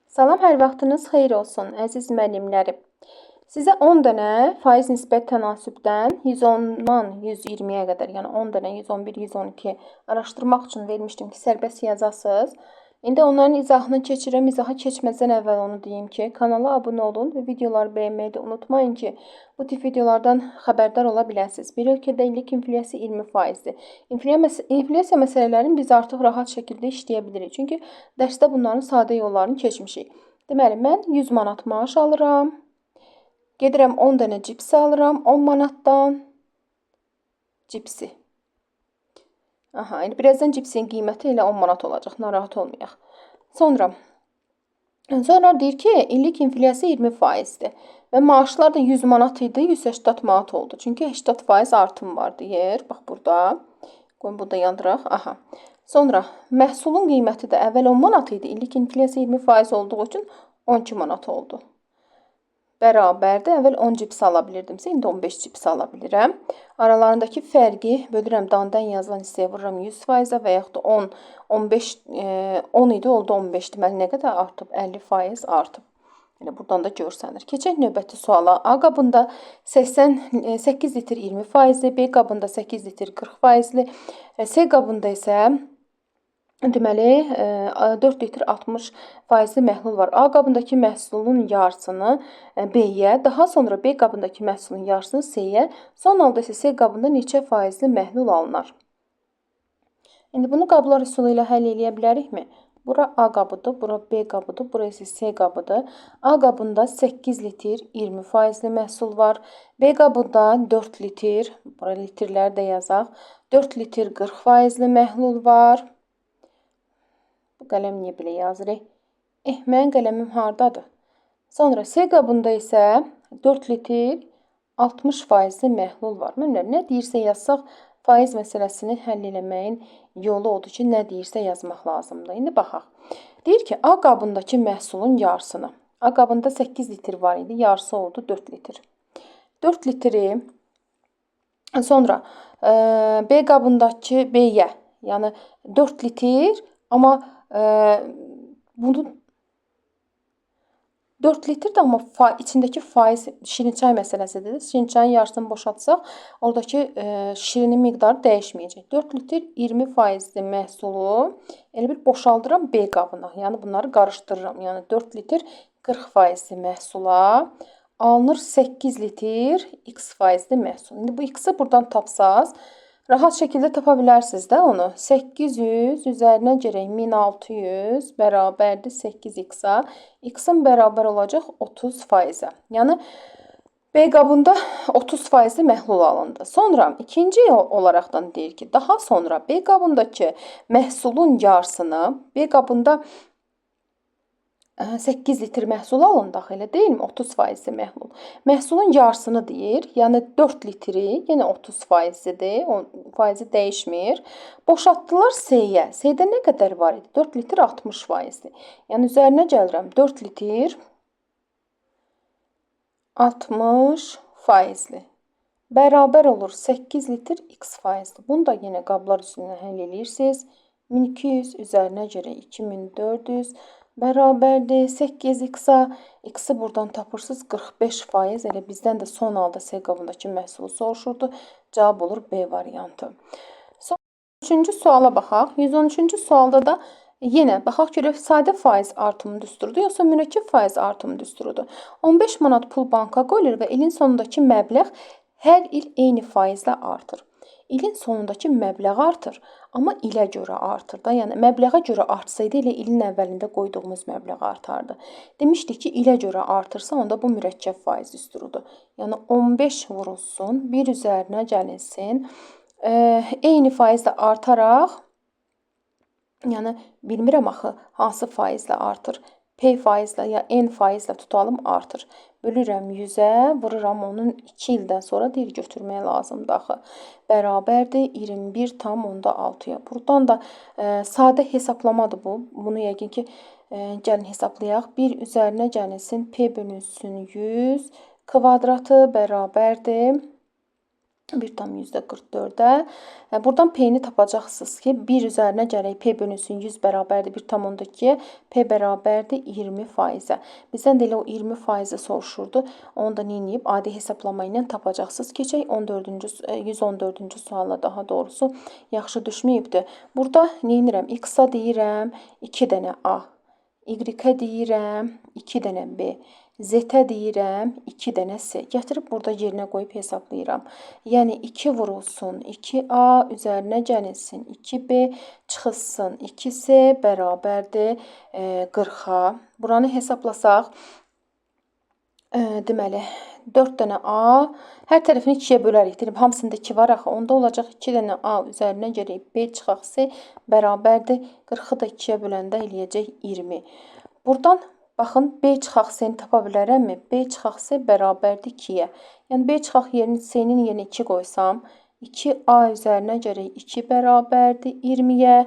Salam, hər vaxtınız xeyir olsun, əziz müəllimlərim. Sizə 10 dənə faiz nisbət tənasübdən 110-dan 120-yə qədər, yəni 10 dənə 111, 112 araşdırmaq üçün vermişdim ki, sərbəst yazasınız. İndi onların izahını keçirəm. İzaha keçməzdən əvvəl onu deyim ki, kanala abunə olun və videoları bəyənməyi də unutmayın ki, bu tip videolardan xəbərdar ola biləsiniz. Bir ölkədə illik inflyasiya 20%-dir. İnflyasiya məsələlərini biz artıq rahat şəkildə işləyə bilirik. Çünki dərsdə bunların sadə yollarını keçmişik. Deməli, mən 100 manat maaş alıram. Gedirəm 10 dənə cipsi alıram 10 manatdan. Cipsi. Aha, indi birazdan cipsin qiyməti elə 10 manat olacaq, narahat olmayaq. Sonra deyir ki, illik inflyasiya 20%-dir. Və maaşlar da 100 manat idi, 180 manat oldu. Çünki 80% artım var deyir. Bax burada. Qoyun burada yandıraq. Aha. Sonra məhsulun qiyməti də əvvəl 10 manat idi. İllik inflyasiya 20% olduğu üçün 12 manat oldu. Bərabərdir. Əvvəl 10 cips ala bilirdimsə, indi 15 cips ala bilirəm. Aralarındakı fərqi bölürəm, dandan yazılan hissəyə vururam 100%-ə və yaxud da 10, 15, 10 idi, oldu 15. Deməli, nə qədər artıb? 50% artıb. Yəni, buradan da görsənir. Keçək növbəti suala. A qabında 8 litr 20%-li, B qabında 8 litr 40%-li, C qabında isə deməli, 4 litr 60%-li məhlul var. A qabındakı məhsulun yarısını B-yə, daha sonra B qabındakı məhsulun yarısını C-yə, son halda isə C qabında neçə faizli məhlul alınar? İndi bunu qablar üsulu ilə həll eləyə bilərikmi? Bura A qabıdır, bura B qabıdır, bura isə C qabıdır. A qabında 8 litr 20%-li məhsul var. B qabında 4 litr, bura litrləri də yazaq, 4 litr 40%-li məhlul var. Bu qələm niyə belə yazırıq? Mənim qələmim hardadır? Sonra C qabında isə 4 litr 60%-li məhlul var. Müəllimlər, nə deyirsə yazsaq, faiz məsələsini həll eləməyin yolu odur ki, nə deyirsə yazmaq lazımdır. İndi baxaq. Deyir ki, A qabındakı məhsulun yarısını. A qabında 8 litr var idi, yarısı oldu 4 litr. 4 litri sonra B qabındakı B-yə, yəni 4 litr, amma bunun 4 litrdir, amma içindəki faiz şirin çay məsələsidir. Şirin çayın yarısını boşaltsaq, oradakı şirinin miqdarı dəyişməyəcək. 4 litr 20%-li məhsulu elə bir boşaldıram B qabına. Yəni bunları qarışdırıram. Yəni 4 litr 40%-li məhsula alınır 8 litr x%-li məhsul. İndi bu x-i buradan tapsaz, rahat şəkildə tapa bilərsiniz də onu. 800 üzərinə gərək 1600 bərabərdir 8x-a. X-in bərabər olacaq 30%-ə. Yəni, B qabında 30%-li məhlul alındı. Sonra ikinci olaraqdan deyir ki, daha sonra B qabındakı məhsulun yarısını, B qabında 8 litr məhsul alındı, elə deyilmi? 30%-li məhlul. Məhsulun yarısını deyir, yəni 4 litri, yenə 30%-dir, faizi dəyişmir. Boşaltdılar C-yə. C-də nə qədər var idi? 4 litr 60%-dir. Yəni, üzərinə gəlirəm, 4 litr 60%-li. Bərabər olur 8 litr x%-dir. Bunu da yenə qablar üstündən həll edirsiniz. 1200 üzərinə görə 2400 bərabərdir 8x-a. X-i buradan tapırsınız 45%. Elə bizdən də son halda C qabındakı məhsulu soruşurdu. Cavab olur B variantı. Sonra 3-cü suala baxaq. 113-cü sualda da yenə baxaq görək sadə faiz artımı düsturudur, yoxsa mürəkkəb faiz artımı düsturudur. 15 manat pul banka qoyulur və ilin sonundakı məbləğ hər il eyni faizlə artır. İlin sonundakı məbləğ artır, amma ilə görə artır da. Yəni, məbləğə görə artsaydı, elə ilin əvvəlində qoyduğumuz məbləğ artardı. Demişdik ki, ilə görə artırsa, onda bu mürəkkəb faiz düsturudur. Yəni, 15 vurulsun, 1 üzərinə gəlinsin. Eyni faizlə artaraq, yəni, bilmirəm axı, hansı faizlə artır. P faizlə ya N faizlə tutalım artır. Bölürəm 100-ə, vururam onun 2 ildən sonra deyir götürmək lazımdır axı. Bərabərdir 21,6-ya. Buradan da sadə hesablamadır bu. Bunu yəqin ki, gəlin hesablayaq. 1 üzərinə gəlinsin P bölünsün 100 kvadratı bərabərdir 1,44'ə. Buradan P-ni tapacaqsınız ki, 1 üzərinə gərək P bölünsün 100 bərabərdir 1,2, P bərabərdir 20%-ə. Bizdən də elə o 20%-i soruşurdu. Onu da neyiniyib? Adi hesablama ilə tapacaqsınız. Keçək 114-cü suala, daha doğrusu yaxşı düşməyibdir. Burada neyinirəm? X-a deyirəm 2 dənə A, Y-ə deyirəm 2 dənə B, Z-ə deyirəm 2 dənə C. Gətirib burada yerinə qoyub hesablayıram. Yəni 2 vurulsun 2A, üzərinə gəlinsin 2B, çıxılsın 2C bərabərdir 40-a. Buranı hesablasaq, deməli 4 dənə A, hər tərəfini 2-yə bölərik. Deyirəm, hamısında 2 var axı. Onda olacaq 2 dənə A üzərinə gələk B çıxaq C bərabərdir 40-ı da 2-yə böləndə eləyəcək 20. Buradan baxın, B çıxaq C-ni tapa bilərəmmi? B çıxaq C bərabərdir 2-yə. Yəni B çıxaq C-nin yerinə 2 qoysam, 2A üzərinə gələk 2 bərabərdir 20-yə.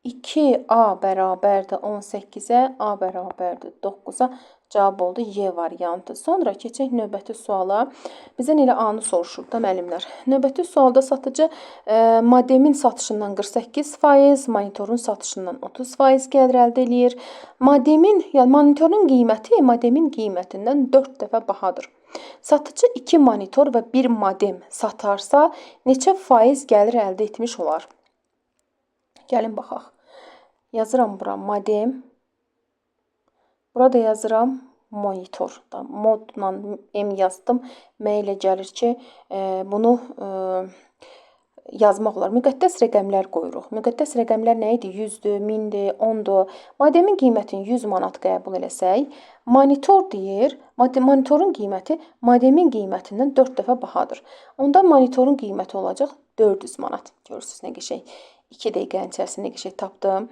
2A bərabərdir 18-ə, A bərabərdir 9-a. Cavab oldu Y variantı. Sonra keçək növbəti suala. Bizdən elə A-nı soruşur da müəllimlər. Növbəti sualda satıcı modemin satışından 48%, monitorun satışından 30% gəlir əldə eləyir. Modemin, yəni monitorun qiyməti modemin qiymətindən 4 dəfə bahadır. Satıcı 2 monitor və 1 modem satarsa, neçə faiz gəlir əldə etmiş olar? Gəlin baxaq. Yazıram bura modem. Burada yazıram monitor. Modla M yazdım. M ilə gəlir ki, bunu yazmaq olar. Müqəddəs rəqəmlər qoyuruq. Müqəddəs rəqəmlər nə idi? 100-dür, 1000-dir, 10-dur. Modemin qiymətini 100 manat qəbul eləsək, monitor deyir, monitorun qiyməti modemin qiymətindən 4 dəfə bahadır. Onda monitorun qiyməti olacaq 400 manat. Görürsünüz nə qəşəng. 2 dəqiqənin içərisində qəşəng tapdım.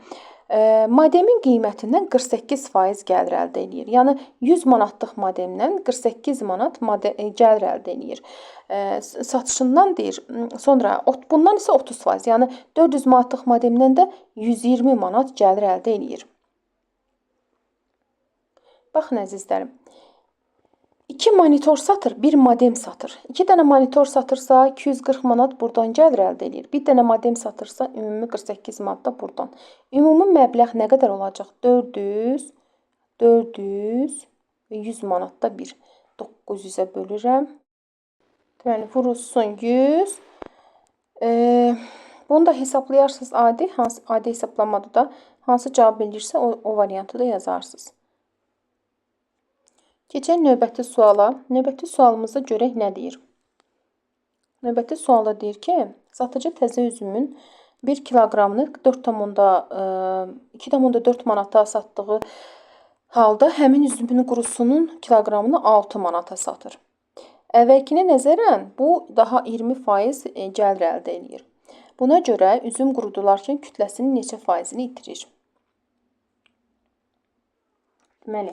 Modemin qiymətindən 48% gəlir əldə eləyir. Yəni 100 manatlıq modemdən 48 manat gəlir əldə eləyir. Satışından deyir, sonra bundan isə 30%, yəni 400 manatlıq modemdən də 120 manat gəlir əldə eləyir. Baxın əzizlərim. 2 monitor satır, 1 modem satır. 2 dənə monitor satırsa 240 manat buradan gəlir əldə eləyir. 1 dənə modem satırsa ümumi 48 manat da buradan. Ümumi məbləğ nə qədər olacaq? 400 və 100 manat da 1. 900-ə bölürəm. Deməli, vurulsun 100. Bunu da hesaplayarsınız adi. Adi hesablamada da hansı cavab bilirsə o variantı da yazarsınız. Keçək növbəti suala. Növbəti sualımızda görək nə deyir. Növbəti sualda deyir ki, satıcı təzə üzümün 1 kiloqramını 2,4 manata satdığı halda həmin üzümün qurusunun kiloqramını 6 manata satır. Əvvəlkinə nəzərən bu daha 20% gəlir əldə eləyir. Buna görə üzüm qurudularkən kütləsinin neçə faizini itirir? Deməli,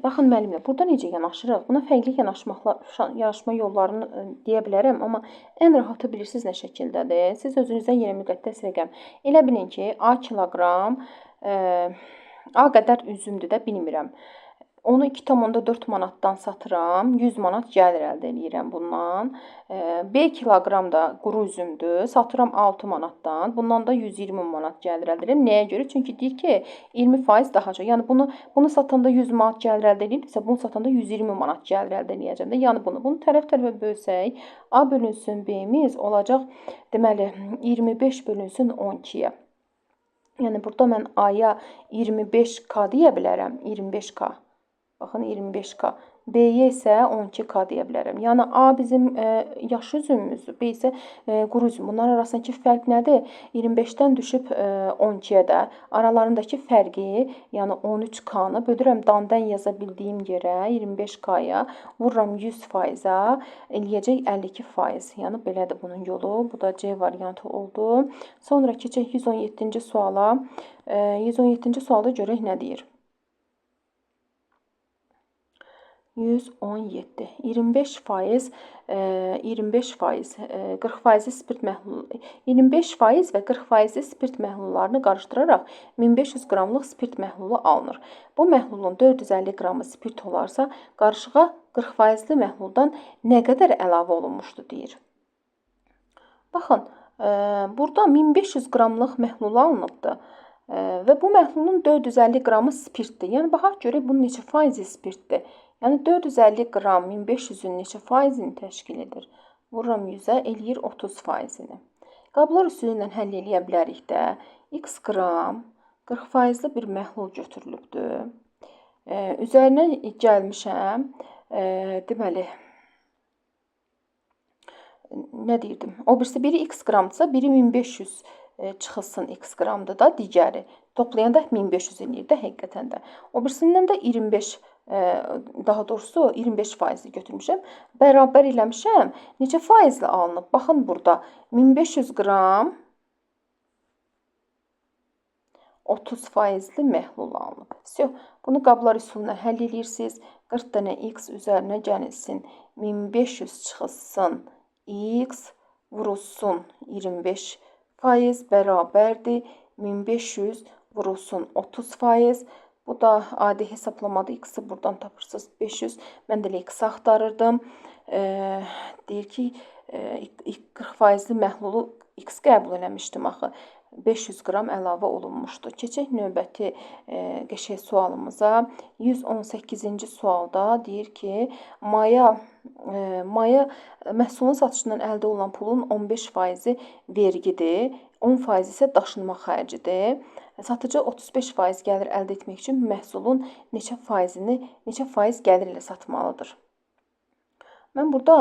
baxın müəllimlər, burada necə yanaşırıq? Buna fərqli yanaşma yollarını deyə bilərəm, amma ən rahatı bilirsiniz nə şəkildədir. Siz özünüzdən yenə müqəddəs rəqəm. Elə bilin ki, A kiloqram, A qədər üzümdür də, bilmirəm. Onu 2,4 manatdan satıram, 100 manat gəlir əldə eləyirəm bundan. B kiloqram da quru üzümdür, satıram 6 manatdan, bundan da 120 manat gəlir əldə eləyirəm. Nəyə görə? Çünki deyir ki, 20% daha çox. Yəni bunu satanda 100 manat gəlir əldə eləyirsə, bunu satanda 120 manat gəlir əldə eləyəcəm də. Yəni bunu tərəf-tərəfə bölsək, A bölünsün B-miz olacaq, deməli, 25 bölünsün 12-yə. Yəni burada mən A-ya 25K deyə bilərəm, 25K. Baxın, 25K. B-yə isə 12K deyə bilərəm. Yəni, A bizim yaş üzümümüzdür, B isə quru üzüm. Bunların arasındakı fərq nədir? 25-dən düşüb 12-yə də aralarındakı fərqi, yəni 13K-nı bölürəm dandan yaza bildiyim yerə, 25K-ya, vururam 100%-ə, eləyəcək 52%. Yəni, belədir bunun yolu. Bu da C variantı oldu. Sonra keçək 117-ci suala. 117-ci sualda görək nə deyir? 117. 25%, 25%, 40% spirt məhlulu, 25% və 40% spirt məhlullarını qarışdıraraq 1500 qramlıq spirt məhlulu alınır. Bu məhlulun 450 qramı spirt olarsa, qarışığa 40%li məhluldan nə qədər əlavə olunmuşdur deyir. Baxın, burada 1500 qramlıq məhlul alınıbdır və bu məhlulun 450 qramı spirtdir. Yəni, baxaq görək bunun neçə faizi spirtdir. Yəni, 450 qram 1500-ün neçə faizini təşkil edir? Vururam 100-ə, eləyir 30 faizini. Qablar üsulu ilə həll eləyə bilərik də. X qram 40%li bir məhlul götürülübdür. Üzərinə gəlmişəm, deməli, nə deyirdim? O birisi biri x qramdırsa, biri 1500 çıxılsın x qramdır da, digəri. Toplayanda 1500 eləyir də həqiqətən də. O birisindən də 25, daha doğrusu 25% götürmüşəm. Bərabər eləmişəm. Neçə faizli alınıb? Baxın burada 1500 qram 30%li məhlul alınıb. Bunu qablar üsuluna həll edirsiniz. 40 dənə x üzərinə gəlsin. 1500 çıxılsın x vurulsun 25% bərabərdir. 1500 vurulsun 30%. Bu da adi hesablamada x-i buradan tapırsınız 500. Mən də x axtarırdım. Deyir ki, 40%li məhlulu x qəbul eləmişdim axı. 500 qram əlavə olunmuşdu. Keçək növbəti qəşəng sualımıza. 118-ci sualda deyir ki, maya məhsulun satışından əldə olunan pulun 15% vergidir, 10% isə daşınma xərcidir. Satıcı 35% gəlir əldə etmək üçün məhsulun neçə faiz gəlir ilə satmalıdır? Mən burada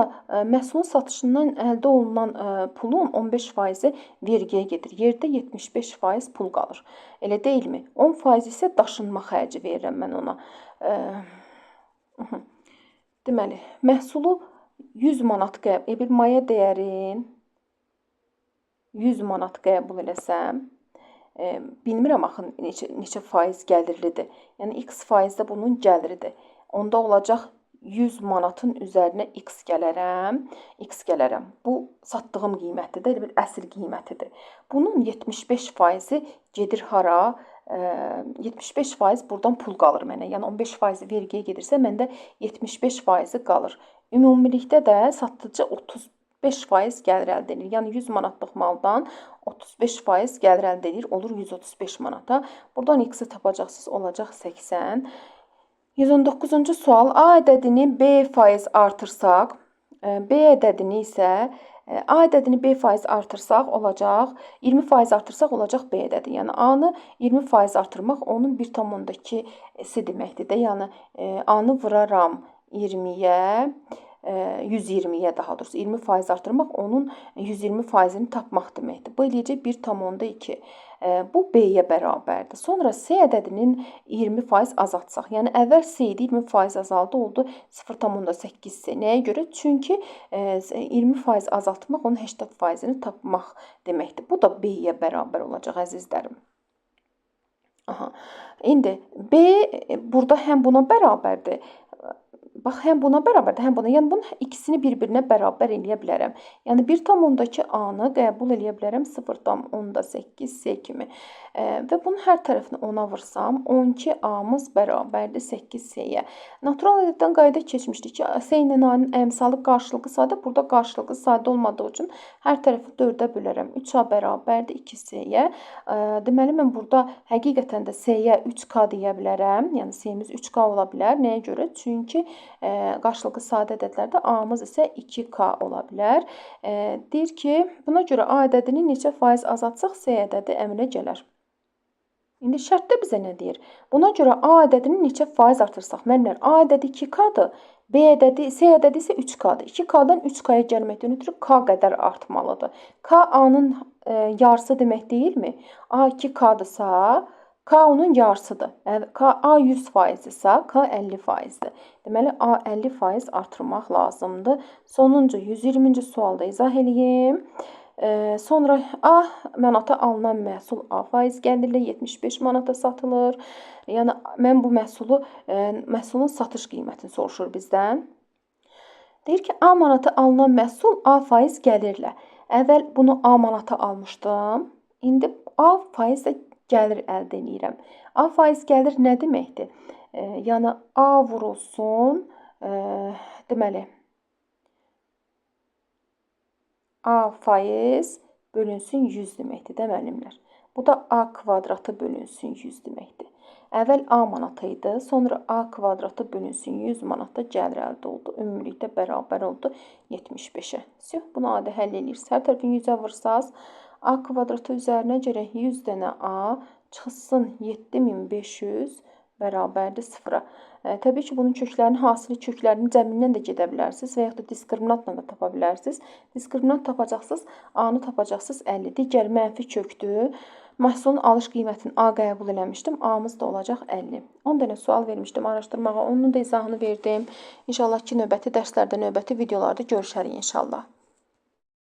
məhsulun satışından əldə olunan pulun 15% vergiyə gedir. Yerdə 75% pul qalır. Elə deyilmi? 10% isə daşınma xərci verirəm mən ona. Deməli, məhsulu 100 manat bir maya dəyərin 100 manat qəbul eləsəm, bilmirəm axı neçə faiz gəlirlidir. Yəni, x faiz də bunun gəliridir. Onda olacaq 100 manatın üzərinə x gələrəm. Bu, satdığım qiymətdir, elə bir əsl qiymətidir. Bunun 75%-i gedir hara? 75% buradan pul qalır mənə. Yəni, 15% vergiyə gedirsə, məndə 75% qalır. Ümumilikdə də satıcı 35% gəlir əldə edir. Yəni, 100 manatlıq maldan 35% gəlir əldə edir, olur 135 manata. Buradan x-i tapacaqsınız, olacaq 80. 119-cu sual. A ədədini B faiz artırsaq, B ədədini isə A ədədini B faiz artırsaq olacaq, 20% artırsaq olacaq B ədədi. Yəni, A-nı 20% artırmaq onun 1,2-si deməkdir də. Yəni, A-nı vuraram 20-yə, 120-yə daha doğrusu 20% artırmaq onun 120%-ni tapmaq deməkdir. Bu eləyəcək 1,2. Bu B-yə bərabərdir. Sonra C ədədinin 20% azaltsaq. Yəni, əvvəl C idi, 20% azaldı, oldu 0,8 C. Nəyə görə? Çünki 20% azaltmaq onun 80%-ni tapmaq deməkdir. Bu da B-yə bərabər olacaq, əzizlərim. İndi B burada həm buna bərabərdir. Bax, həm buna bərabərdir, həm buna. Yəni, bunun ikisini bir-birinə bərabər eləyə bilərəm. Yəni, 1,2 A-nı qəbul eləyə bilərəm 0,8 C kimi. Və bunun hər tərəfini 10-a vursam, 12 A-mız bərabərdir 8 C-yə. Natural ədəddən qayda keçmişdik ki, C ilə A-nın əmsalı qarşılıqlı sayda, burada qarşılıqlı sayda olmadığı üçün hər tərəfi 4-ə bölərəm. 3A bərabərdir 2 C-yə. Deməli, mən burada həqiqətən də C-yə 3K deyə bilərəm. Yəni, C-miz 3K ola bilər. Nəyə görə? Çünki qarşılıqlı sadə ədədlərdə A-mız isə 2K ola bilər. Deyir ki, buna görə A ədədini neçə faiz azaltsaq C ədədi əmələ gələr. İndi şərtdə bizə nə deyir? Buna görə A ədədini neçə faiz artırsaq? Müəllimlər, A ədədi 2K-dır, C ədədi isə 3K-dır. 2K-dan 3K-ya gəlməkdən ötürü K qədər artmalıdır. K A-nın yarısı demək deyilmi? A 2K-dırsa, K onun yarısıdır. A 100%-dirsə, K 50%-dir. Deməli, A 50% artırmaq lazımdır. Sonuncu 120-ci sualda izah edeyim. Sonra A manata alınan məhsul A faiz gəlirlə 75 manata satılır. Yəni mən bu məhsulun satış qiymətini soruşur bizdən. Deyir ki, A manata alınan məhsul A faiz gəlirlə. Əvvəl bunu A manata almışdım. İndi A faizlə gəlir əldə edirəm. A faiz gəlir nə deməkdir? Yəni A vurulsun, deməli A faiz bölünsün 100 deməkdir də müəllimlər. Bu da A kvadratı bölünsün 100 deməkdir. Əvvəl A manat idi, sonra A kvadratı bölünsün 100 manata gəlir əldə oldu. Ümumilikdə bərabər oldu 75-ə. Bunu adi həll edirsiniz. Hər tərəfini 100-ə vursaz, A kvadratı üzərinə gərək 100 dənə A çıxsın 7500 bərabərdir 0-a. Təbii ki, bunun köklərinin hasili köklərinin cəmindən də gedə bilərsiniz və yaxud da diskriminantla da tapa bilərsiniz. Diskriminant tapacaqsınız, A-nı tapacaqsınız 50. Digər mənfi kökdür. Məhsulun alış qiymətini A qəbul eləmişdim. A-mız da olacaq 50. 10 dənə sual vermişdim araşdırmağa. Onun da izahını verdim. İnşallah ki, növbəti dərslərdə, növbəti videolarda görüşərik inşallah.